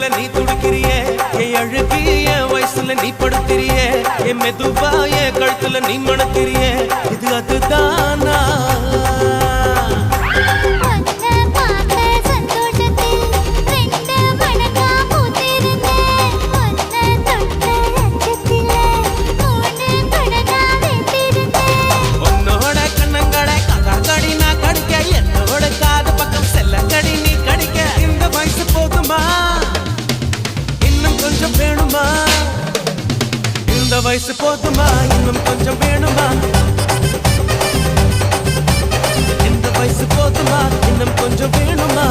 போல நீ துடிக்கிறியே என் அழுகி என் வயசுல நீ படுத்திரியே என் மெதுவா என் கழுத்துல நீ மணக்கிறியே இது அதுதானா இந்த வயசு போதுமா இன்னும் கொஞ்சம் வேணுமா இந்த வயசு போதுமா இன்னும் கொஞ்சம் வேணுமா